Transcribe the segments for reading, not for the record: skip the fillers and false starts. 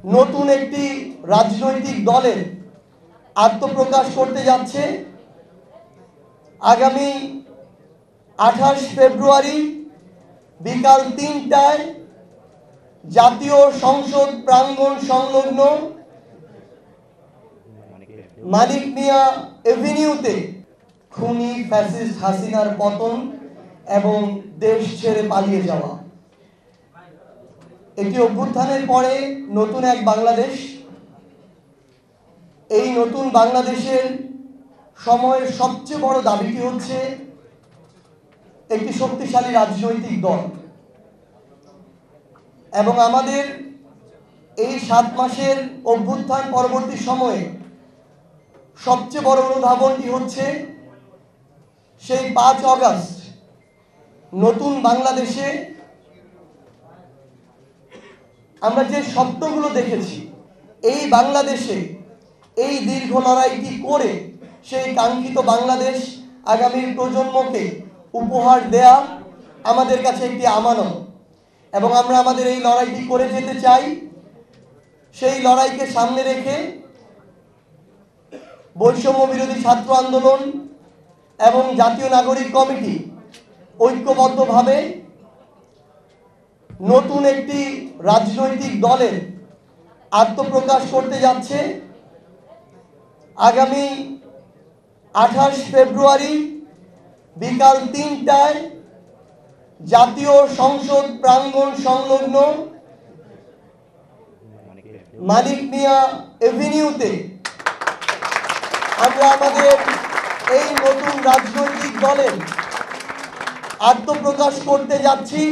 নতুন একটি রাজনৈতিক দলের আত্মপ্রকাশ করতে যাচ্ছে। আগামী 28 ফেব্রুয়ারি বিকাল 3টায় জাতীয় সংসদ প্রাঙ্গণ সংলগ্ন মানিক মিয়া এভিনিউতে খুনি ফ্যাসিস্ট হাসিনার পতন এবং দেশ ছেড়ে পালিয়ে যাওয়া, একটি অভ্যুত্থানের পরে নতুন এক বাংলাদেশ। এই নতুন বাংলাদেশের সময়ের সবচেয়ে বড় দাবিটি হচ্ছে একটি শক্তিশালী রাজনৈতিক দল। এবং আমাদের এই 7 মাসের অভ্যুত্থান পরবর্তী সময়ে সবচেয়ে বড় অনুধাবনটি হচ্ছে সেই 5 আগস্ট নতুন বাংলাদেশে আমরা যে স্বপ্নগুলো দেখেছি, এই বাংলাদেশে এই দীর্ঘ লড়াইটি করে সেই কাঙ্ক্ষিত বাংলাদেশ আগামীর প্রজন্মকে উপহার দেয়া আমাদের কাছে একটি আমানত। এবং আমরা আমাদের এই লড়াইটি করে যেতে চাই। সেই লড়াইকে সামনে রেখে বৈষম্য বিরোধী ছাত্র আন্দোলন এবং জাতীয় নাগরিক কমিটি ঐক্যবদ্ধভাবে নতুন একটি রাজনৈতিক দলের আত্মপ্রকাশ করতে যাচ্ছে। আগামী 28 ফেব্রুয়ারি বিকাল 3টায় জাতীয় সংসদ প্রাঙ্গণ সংলগ্ন মানিক মিয়া এভিনিউতে আমরা আমাদের এই নতুন রাজনৈতিক দলের আত্মপ্রকাশ করতে যাচ্ছি।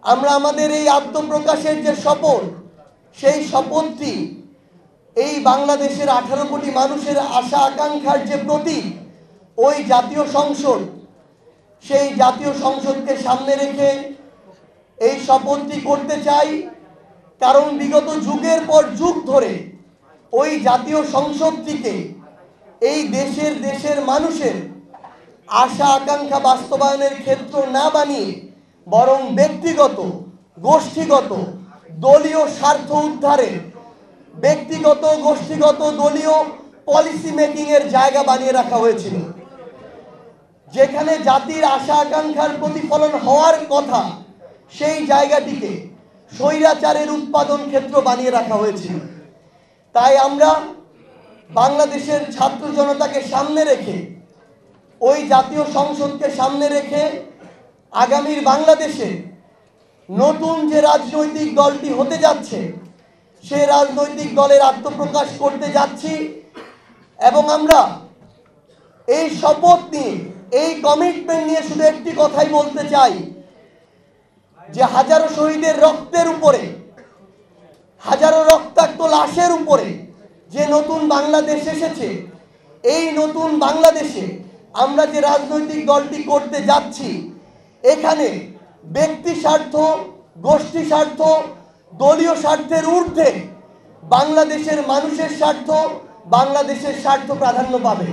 আমরা আমাদের এই আত্মপ্রকাশের যে শপথ, সেই শপথটি এই বাংলাদেশের 18 কোটি মানুষের আশা আকাঙ্ক্ষার যে প্রতীক, ওই জাতীয় সংসদ, সেই জাতীয় সংসদকে সামনে রেখে এই শপথটি করতে চাই। কারণ বিগত যুগের পর যুগ ধরে ওই জাতীয় সংসদটিকে এই দেশের মানুষের আশা আকাঙ্ক্ষা বাস্তবায়নের ক্ষেত্র না বানিয়ে বরং ব্যক্তিগত, গোষ্ঠীগত, দলীয় স্বার্থ উদ্ধারে ব্যক্তিগত, গোষ্ঠীগত, দলীয় পলিসি মেকিং এর জায়গা বানিয়ে রাখা হয়েছিল। যেখানে জাতির আশা আকাঙ্ক্ষার প্রতিফলন হওয়ার কথা, সেই জায়গাটিকে স্বৈরাচারের উৎপাদন ক্ষেত্র বানিয়ে রাখা হয়েছিল। তাই আমরা বাংলাদেশের ছাত্র জনতাকে সামনে রেখে, ওই জাতীয় সংসদকে সামনে রেখে আগামীর বাংলাদেশে নতুন যে রাজনৈতিক দলটি হতে যাচ্ছে, সেই রাজনৈতিক দলের আত্মপ্রকাশ করতে যাচ্ছি। এবং আমরা এই শপথ নিয়ে, এই কমিটমেন্ট নিয়ে শুধু একটি কথাই বলতে চাই, যে হাজারো শহীদের রক্তের উপরে, হাজারো রক্তাক্ত লাশের উপরে যে নতুন বাংলাদেশ এসেছে, এই নতুন বাংলাদেশে আমরা যে রাজনৈতিক দলটি করতে যাচ্ছি, এখানে ব্যক্তি স্বার্থ, গোষ্ঠী স্বার্থ, দলীয় স্বার্থের ঊর্ধ্বে বাংলাদেশের মানুষের স্বার্থ, বাংলাদেশের স্বার্থ প্রাধান্য পাবে।